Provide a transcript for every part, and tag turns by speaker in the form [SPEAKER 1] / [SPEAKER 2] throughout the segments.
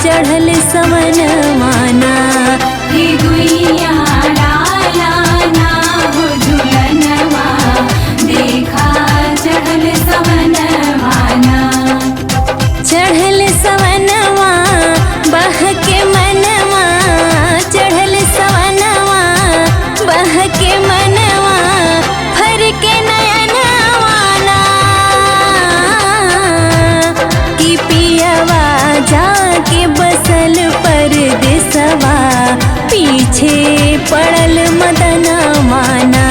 [SPEAKER 1] चढ़ल सवन माना।
[SPEAKER 2] हे गुइया डाला ना हो झुलनवा, देखा चढ़ल सवन माना।
[SPEAKER 1] चढ़ल सवनवा बह के मनवा, चढ़ल सवनवा बह के मनवा, भर के नयनवाना। कि पियवा जाके बसल परदेसवा, पीछे पड़ल मदन माना।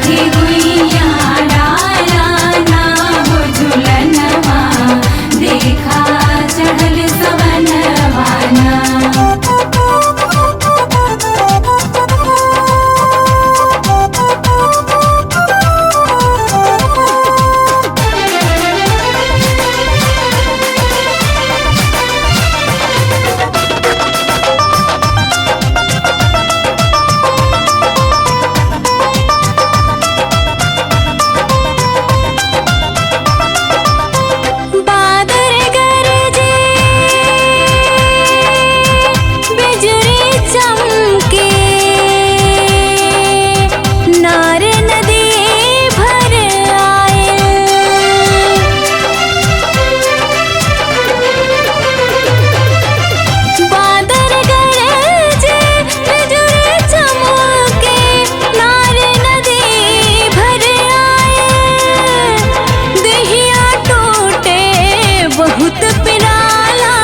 [SPEAKER 2] हे गुइया डाला ना हो झुलनवा, देखा चढ़ल सवन माना।
[SPEAKER 1] बादल गरजे बिजुली चमके, नार नदी भर आए। बादल गरजे बिजुली चमके, नार नदी भर आए। दहिया टूटे बहुत पिराला,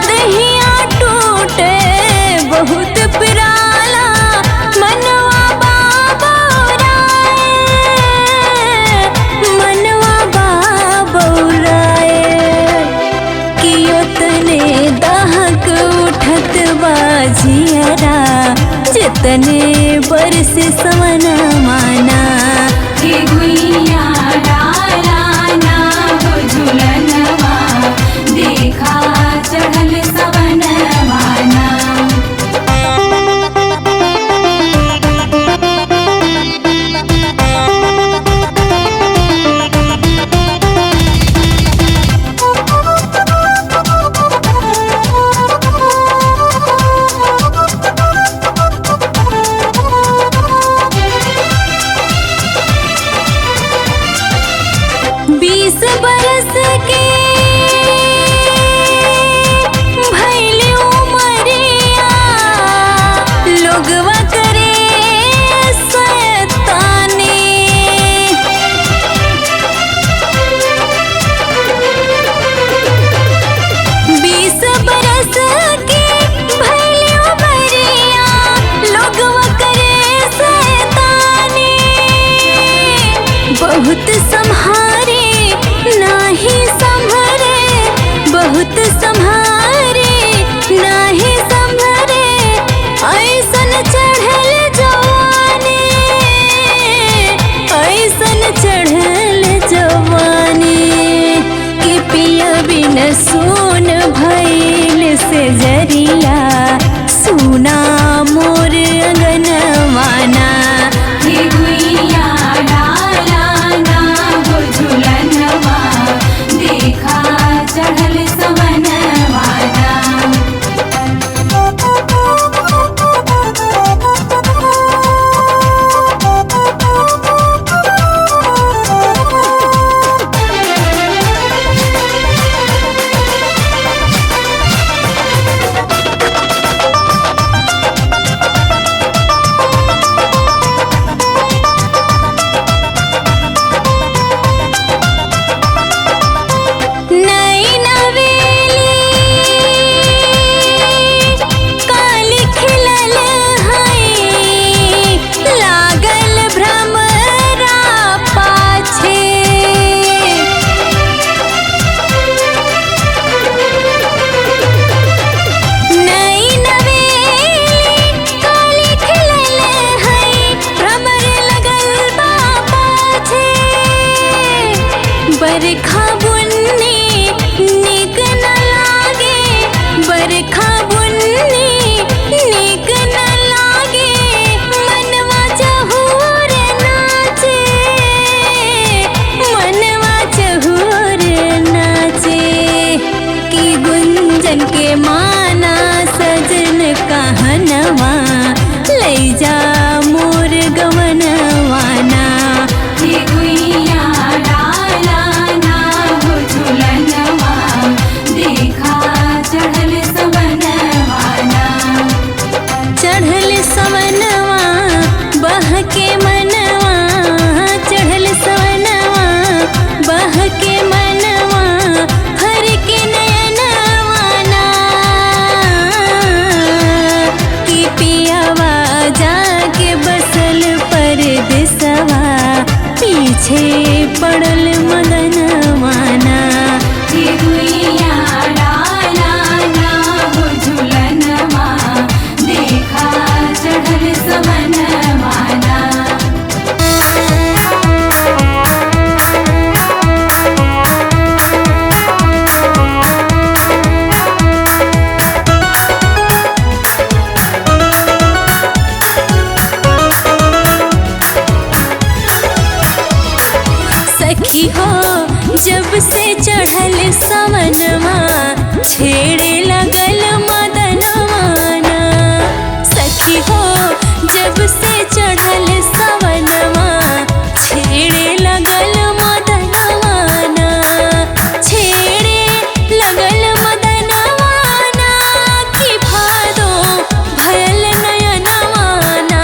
[SPEAKER 1] दहिया टूटे बहुत पिराला, मनवा बाबौराए, मनवा बाबौराए। कियो तने दहक उठत बाजियरा, जितने बरस सवन माना।
[SPEAKER 2] हे गुइया डाला ना हो झुलनवा, देखा चढ़ल सवन माना।
[SPEAKER 1] बीस बरस के भइली उमरिया, लोगवा करे शैतानी। 20 बरस के भइली उमरिया, लोगवा करे शैतानी। बहुत संहारे नाही संभरे, बहुत संहारे नाही संभरे, ऐसन चढ़ल जवानी, ऐसन चढ़ल जवानी। कि पिया बिन सुन भइल से जरिया, सुना मोर अंगन माना।
[SPEAKER 2] हे गुइया डाला ना हो झुलनवा, देखा चढ़ल सवन माना।
[SPEAKER 1] बरखा बुन्नी नीक न लागे, बरखा बुन्नी नीक न लागे, मनवा चहुर नाचे, मनवा चहुर नाचे। कि गुंजन के माना सजन कहनवा ले जा मोर गवनवाना।
[SPEAKER 2] हे गुइया डाला ना हो झुलनवा देखा चढ़ल सवनवाना।
[SPEAKER 1] चढ़ल सवनवा बह के मनवा, चढ़ल सवनवा बह के मनवा हर के नयनवाना। कि पियावा जाके बसल परदेसवा पीछे पड़ल मदनवाना।
[SPEAKER 2] हे गुइया डाला ना हो झुलनवा देखा चढ़ल सवनवाना।
[SPEAKER 1] सखी हो जब से चढ़ल सवनवा छेड़े लगल मदनवाना। सखी हो जब से चढ़ल सवनवा छेड़े लगल मदनवाना। छेड़े लगल मदनवाना कि भादो भयल नयनवाना।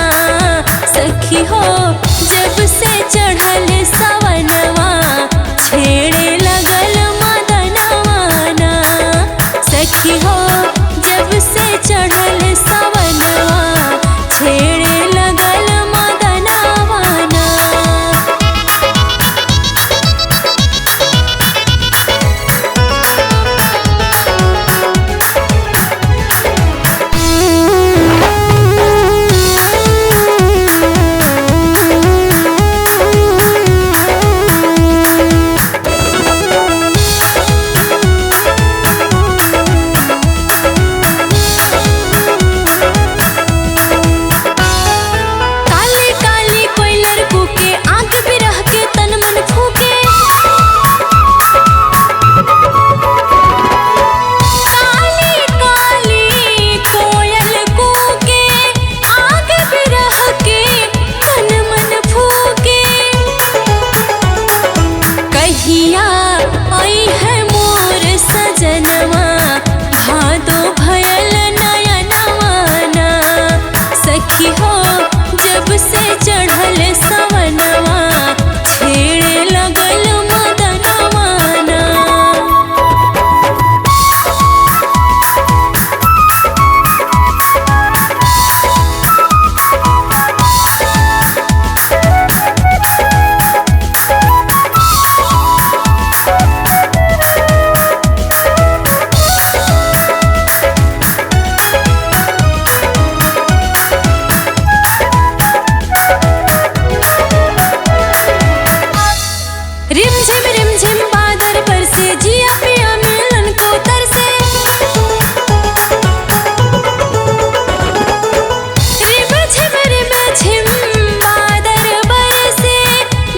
[SPEAKER 1] सखी हो जब से चढ़ल सवनवा छेड़े लगल मदनवाना। सखी हो जब से चढ़ल सवनवा छेड़े लगल मदनवाना। काले काले कोयलर कूके आग बिरह के तन मन फूके। काली काली कोयल कूके आग बिरह के तन मन फूके। कहिया आई है मोर सजनवा भादो भयल नयनवाना। सखी हो जब से चढ़ल सवनवा छेड़े लगल मदनवाना। रिमझिम बादल पर से जिया पिया मिलन को तरसे। रिमझिम बादल पर से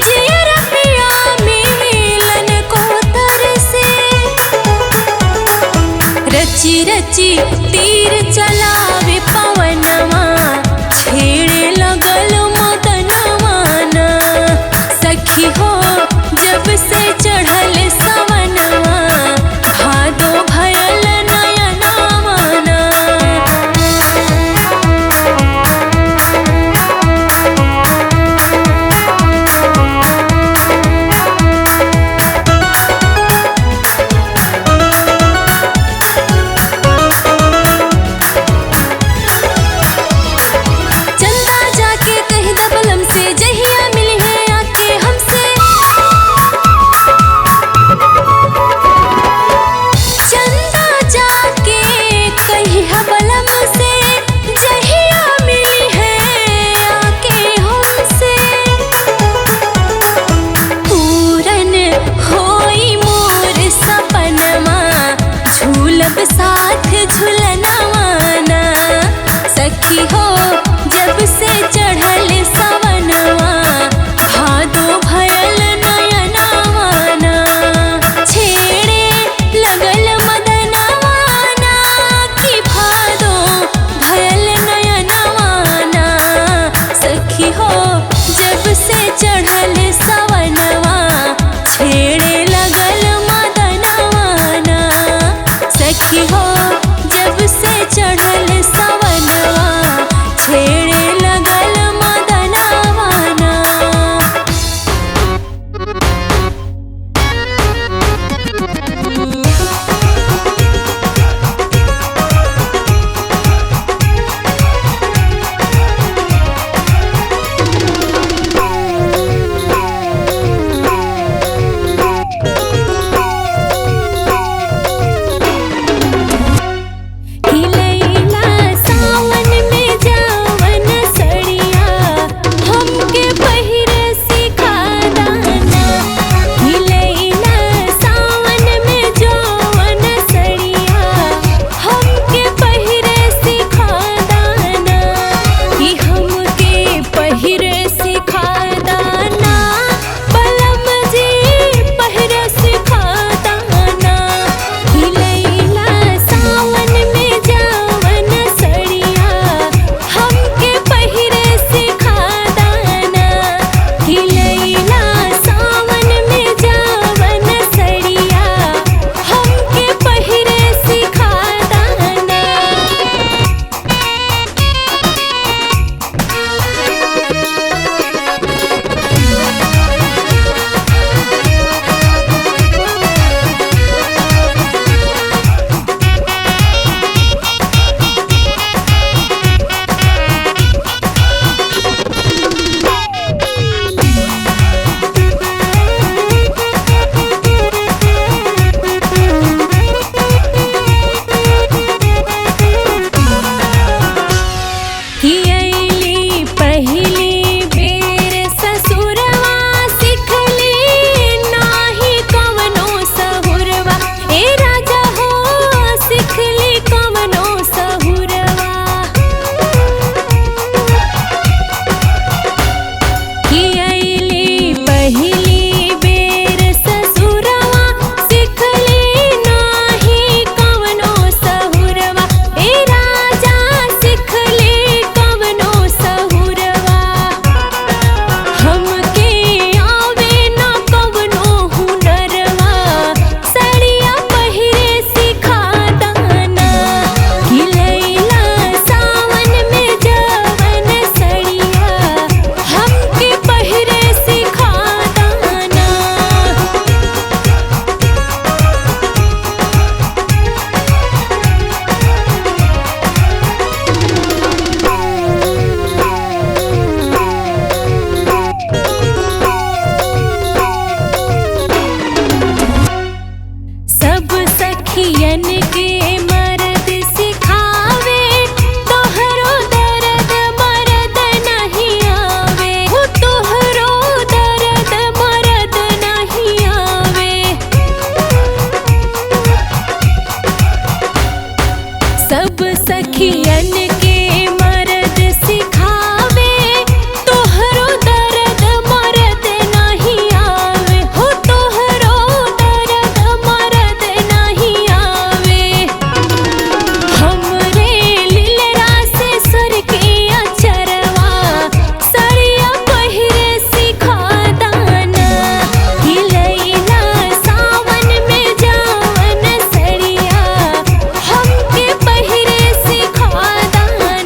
[SPEAKER 1] जिया पिया मिलन को तरसे। रची रची तीर चलावे पवनवा छेड़े लगल मदनवाना। सखी हो जब से चढ़ल सवनवा भादो भयल नयनवाना। सब सखियन के मर्द सिखावे तोहरो दर्द मर्द नहीं आवे हो तोहरो दर्द मर्द नहीं आवे हमरे लीलरा से सर के अचरवा सड़िया पहिरे सिखा दाना हिलैला सावन में जावन सड़िया हमके पहिरे सिखा दाना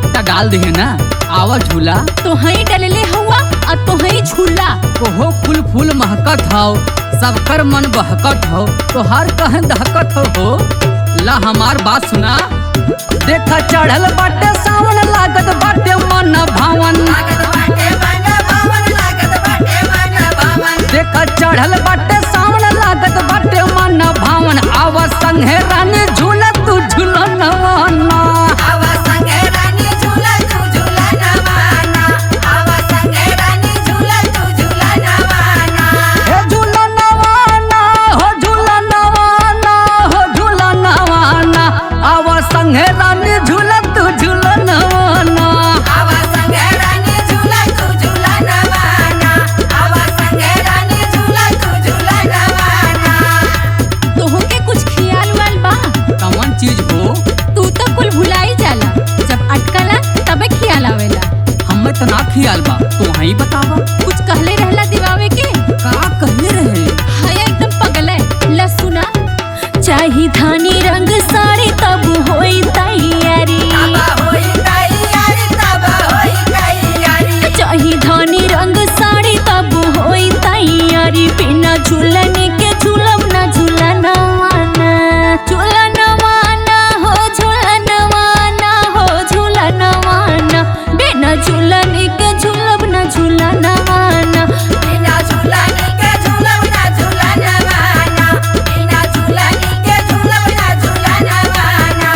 [SPEAKER 3] अब तो डाल दे ना, आवा झूला।
[SPEAKER 1] तो हई डलले हुआ और तो हई झूला।
[SPEAKER 3] ओहो फूल फूल महकत हो, सबकर मन बहकत हो, तो हर कहे दहकत हो। ला हमार बात सुना, देखा चढ़ल बाटे सावन लागत बाटे मन भावन। देखा चढ़ल बाटे सावन लागत बाटे मन भावन। आवा संगे रानी झूला तू झूला नवाना।
[SPEAKER 2] आवा संगे रानी झूला तू झूला नवाना। आवा संगे रानी झूला तू झूला नवाना।
[SPEAKER 3] हे झूला नवाना हो, झूला नवाना हो, झूला नवाना। आवा संगे रानी झूला तू झूला नवाना।
[SPEAKER 2] आवा संगे रानी झूला तू झूला नवाना। आवा संगे रानी झूला तू झूला नवाना।
[SPEAKER 1] तोह के कुछ खियाल वाल बा?
[SPEAKER 3] कौन चीज हो?
[SPEAKER 1] तू तो कुल भुलाई जाला, जब अटकला तबे खियाल आवेला।
[SPEAKER 3] हमें तो ना खियाल बा, तू वहीं बतावा।
[SPEAKER 1] कुछ कहले रहला दिवावे के?
[SPEAKER 3] का कहले रहे?
[SPEAKER 1] हाय एकदम पगल है। ला सुना, चाही धानी रंग साड़ी तब होई तैयारी।
[SPEAKER 2] तब होई तैयारी, तब होई तैयारी।
[SPEAKER 1] चाही धानी रंग साड़ी तब होई तैयारी। बिना झूलन के झूलब ना झूलना वाना। झूलना वाना हो, झूलना वाना हो, झूलना वाना। बिना झूलन के झूलब ना झूलना वाना।
[SPEAKER 2] बिना झूलनी के झूलब ना झूला नवाना। बिना झूलनी के झूलब ना झूला नवाना।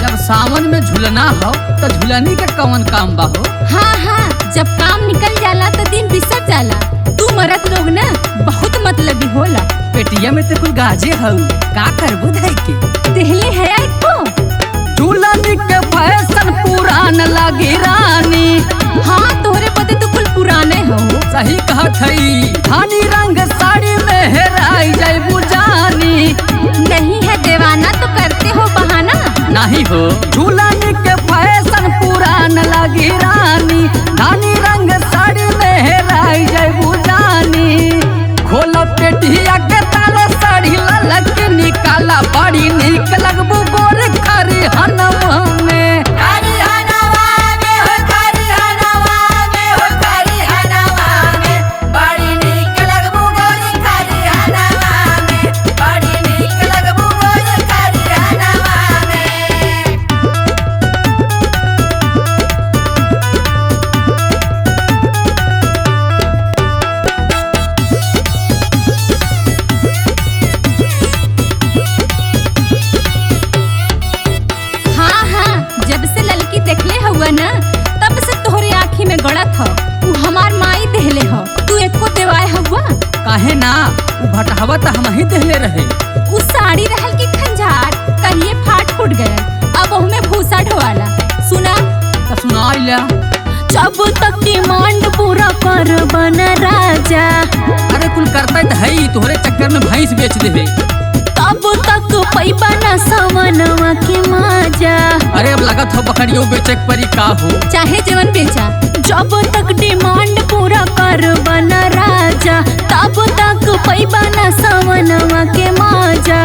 [SPEAKER 3] जब सावन में झूलना हो तो झूलनी के कौन काम बा हो?
[SPEAKER 1] हाँ हाँ, जब काम निकल जाला तो दिन बिसर जाला। तू मरद लोग ना बहुत मतलबी होला।
[SPEAKER 3] पेटिया में तो कुल गाजे हो, का करबू धई के?
[SPEAKER 1] देहले है को
[SPEAKER 3] झूलनी के फैशन पुरान लगी रानी।
[SPEAKER 1] हाँ, तोहरे बदे तो कुल पुराने हो।
[SPEAKER 3] सही कहत हई, धानी रंग साड़ी में हेराई जैबू जानी।
[SPEAKER 1] नहीं है देवाना तो करते हो बहाना।
[SPEAKER 3] नहीं हो, झूलनी के फैशन पुरान लगी रानी। धानी रंग साड़ी में हेराई जैबू जानी। खोला पेटिया के ताला साड़ी ललक निकाला, बड़ी निक लगबू गोर खरी हनवा में।
[SPEAKER 2] हरी हनवा में हो, हरी हनवा में हो, हरी हनवा में। बड़ी नीक लगबू गोरी हरी हनवा में। बड़ी नीक लगबू गोरी हरी हनवा में।
[SPEAKER 1] हाँ हाँ, जब से ललकी देखले हुआ ना तब से तोहरे आँखी में गड़त हो। तू हमार माई देहले हो, तू एको देवाए हुआ।
[SPEAKER 3] काहे ना, उ भटहवा तो हम ही देहले रहे।
[SPEAKER 1] उ साड़ी रहल की खंजार कहिए फाट फूट गए। अब ओहमे भूसा ढोवाला। सुना
[SPEAKER 3] तो सुनाई ला।
[SPEAKER 1] जब तक डिमांड पूरा कर बन राजा,
[SPEAKER 3] अरे कुल करता तो है, तोहरे चक्कर में भैंस बेच दे।
[SPEAKER 1] तब तक पैबा न सवनवा के माजा।
[SPEAKER 3] अरे अब लगत हो बकरियों बेचे के परी का हो।
[SPEAKER 1] चाहे जीवन बेचा, जब तक डिमांड पूरा कर बन राजा, तब तक पैबा न सवनवा के माजा।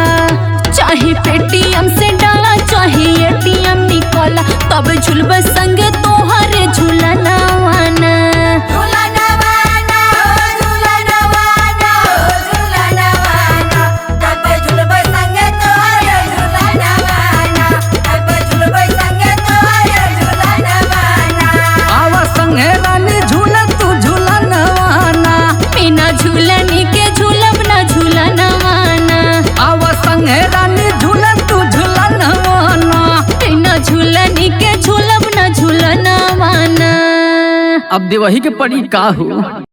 [SPEAKER 1] चाहे पेटीएम से डाला, चाहे एटीएम निकाला, तब झुलब संगे तोहरे झूलना वाना।
[SPEAKER 2] झूला नवाना हो, झूला नवाना हो, झूला नवाना। तब झूलबै संगे तोहरे झूला नवाना। तब झूलबै संगे तोहरे झूला नवाना।
[SPEAKER 3] आवा संगे रानी झूला तू झूला नवाना।
[SPEAKER 1] बिना झूलनी के झूलब ना झूलना वाना।
[SPEAKER 3] आवा संगे रानी झूला तू झूला नवाना।
[SPEAKER 1] बिना झूलनी के झूलब ना झूलना वाना।
[SPEAKER 3] अब देवही के परी का हो।